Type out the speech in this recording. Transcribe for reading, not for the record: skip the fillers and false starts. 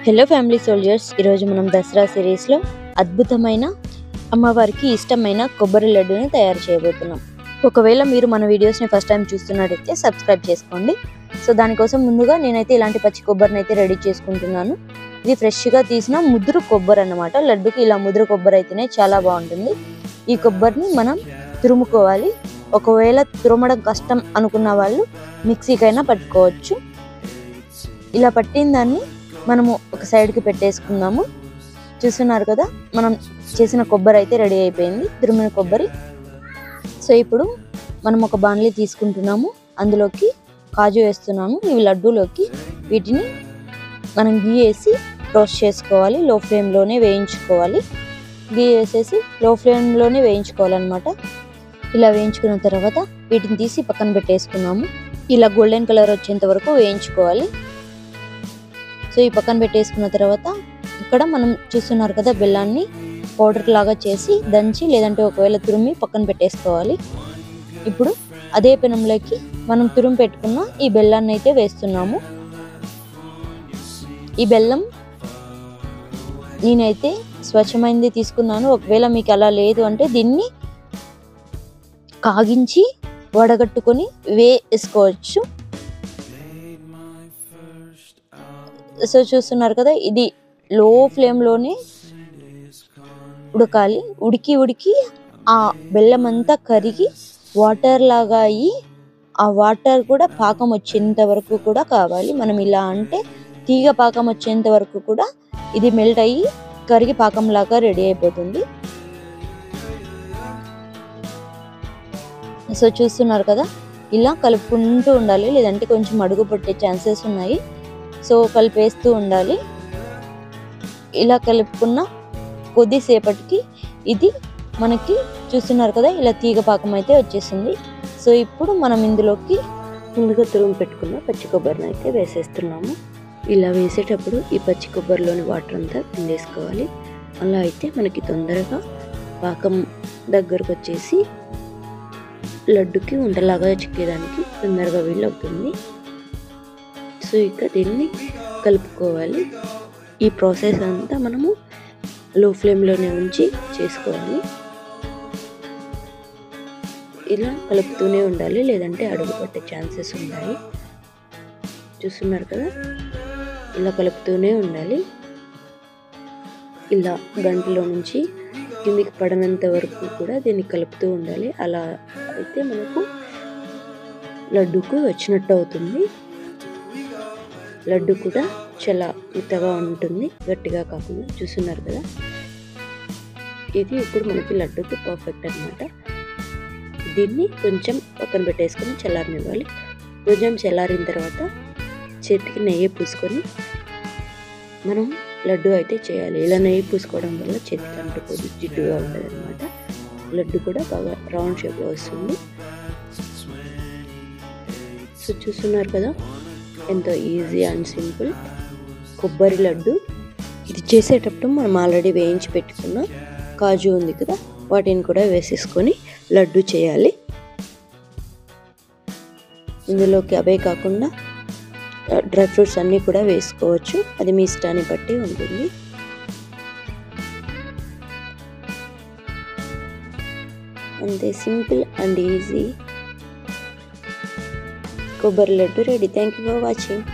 Hello family soldiers, ఈరోజు మనం దసరా సిరీస్లో అద్భుతమైన అమ్మవారికి ఇష్టమైన కొబ్బరి లడ్డూని తయారు చేయబోతున్నాం. ఒకవేళ మీరు మన వీడియోస్ని ఫస్ట్ టైం చూస్తున్నట్టయితే సబ్స్క్రైబ్ చేసుకోండి. సో దానికోసం ముందుగా నేనైతే ఇలాంటి పచ్చి కొబ్బరిని అయితే రెడీ చేసుకుంటున్నాను. ఇది ఫ్రెష్గా తీసిన ముదురు కొబ్బరి అన్నమాట. లడ్డుకి ఇలా ముదురు కొబ్బరి అయితేనే చాలా బాగుంటుంది. ఈ కొబ్బరిని మనం తురుముకోవాలి. ఒకవేళ తురమడం కష్టం అనుకున్న వాళ్ళు మిక్సీకైనా పట్టుకోవచ్చు. ఇలా పట్టిన దాన్ని మనము ఒక సైడ్కి పెట్టేసుకుందాము. చూస్తున్నారు కదా, మనం చేసిన కొబ్బరి అయితే రెడీ అయిపోయింది, తురిమిన కొబ్బరి. సో ఇప్పుడు మనం ఒక బాణలి తీసుకుంటున్నాము, అందులోకి కాజు వేస్తున్నాము. ఇవి లడ్డూలోకి వీటిని మనం గీ వేసి రోస్ట్ చేసుకోవాలి. లో ఫ్లేమ్లోనే వేయించుకోవాలి. గీ వేసేసి లో ఫ్లేమ్లోనే వేయించుకోవాలన్నమాట. ఇలా వేయించుకున్న తర్వాత వీటిని తీసి పక్కన పెట్టేసుకున్నాము. ఇలా గోల్డెన్ కలర్ వచ్చేంత వరకు వేయించుకోవాలి. సో ఈ పక్కన పెట్టేసుకున్న తర్వాత ఇక్కడ మనం చూస్తున్నారు కదా, బెల్లాన్ని పౌడర్ లాగా చేసి దంచి లేదంటే ఒకవేళ తురిమి పక్కన పెట్టేసుకోవాలి. ఇప్పుడు అదే పెనంలోకి మనం తురిమి పెట్టుకున్న ఈ బెల్లాన్ని అయితే వేస్తున్నాము. ఈ బెల్లం నేనైతే స్వచ్ఛమైనది తీసుకున్నాను. ఒకవేళ మీకు అలా లేదు అంటే దీన్ని కాగించి వడగట్టుకొని వేసుకోవచ్చు. సో చూస్తున్నారు కదా, ఇది లో ఫ్లేమ్లోనే ఉడకాలి. ఉడికి ఆ బెల్లం అంతా కరిగి వాటర్ లాగా అయ్యి ఆ వాటర్ కూడా పాకం వచ్చేంత వరకు కూడా కావాలి. మనం ఇలా అంటే తీగ పాకం వచ్చేంత వరకు కూడా ఇది మెల్ట్ అయ్యి కరిగి పాకంలాగా రెడీ అయిపోతుంది. సో చూస్తున్నారు కదా, ఇలా కలుపుకుంటూ ఉండాలి, లేదంటే కొంచెం అడుగు పట్టే ఛాన్సెస్ ఉన్నాయి. సో కలిపేస్తూ ఉండాలి. ఇలా కలుపుకున్న కొద్దిసేపటికి ఇది మనకి చూస్తున్నారు కదా, ఇలా తీగ పాకం అయితే వచ్చేసింది. సో ఇప్పుడు మనం ఇందులోకి ముందుగా తురుము పెట్టుకున్న పచ్చి కొబ్బరిని అయితే వేసేస్తున్నాము. ఇలా వేసేటప్పుడు ఈ పచ్చి కొబ్బరిలోని వాటర్ అంతా పిండేసుకోవాలి. అలా అయితే మనకి తొందరగా పాకం దగ్గరకు వచ్చేసి లడ్డుకి ఉండలాగా చిక్కేదానికి తొందరగా వీలవుతుంది. సో ఇక దీన్ని కలుపుకోవాలి. ఈ ప్రాసెస్ అంతా మనము లో ఫ్లేమ్లోనే ఉంచి చేసుకోవాలి. ఇలా కలుపుతూనే ఉండాలి, లేదంటే అడుగు పట్టే ఛాన్సెస్ ఉంటాయి. చూస్తున్నారు కదా, ఇలా కలుపుతూనే ఉండాలి. ఇలా గంటలో నుంచి కిందికి పడనంత వరకు కూడా దీన్ని కలుపుతూ ఉండాలి. అలా అయితే మనకు లడ్డూకు వచ్చినట్టు అవుతుంది. లడ్డు కూడా చాలా మెత్తగా ఉంటుంది, గట్టిగా కాకుండా. చూస్తున్నారు కదా, ఇది ఇప్పుడు మనకి లడ్డుకి పర్ఫెక్ట్ అన్నమాట. దీన్ని కొంచెం పక్కన పెట్టేసుకొని చల్లారనివ్వాలి. కొంచెం చల్లారిన తర్వాత చేతికి నెయ్యి పూసుకొని మనం లడ్డు అయితే చేయాలి. ఇలా నెయ్యి పూసుకోవడం వల్ల చేతికి అంటుకోదు, జిడ్డుగా ఉంటుంది అన్నమాట. లడ్డు కూడా బాగా రౌండ్ షేప్లో వస్తుంది. సో చూస్తున్నారు కదా, ఎంతో ఈజీ అండ్ సింపుల్ కొబ్బరి లడ్డు. ఇది చేసేటప్పుడు మనం ఆల్రెడీ వేయించి పెట్టుకున్న కాజు ఉంది కదా, వాటిని కూడా వేసేసుకొని లడ్డు చేయాలి. ఇందులోకి అవే కాకుండా డ్రై ఫ్రూట్స్ అన్నీ కూడా వేసుకోవచ్చు, అది మీ ఇష్టాన్ని బట్టి ఉంటుంది. అంతే, సింపుల్ అండ్ ఈజీ కొబ్బరి laddu ready. Thank you for watching.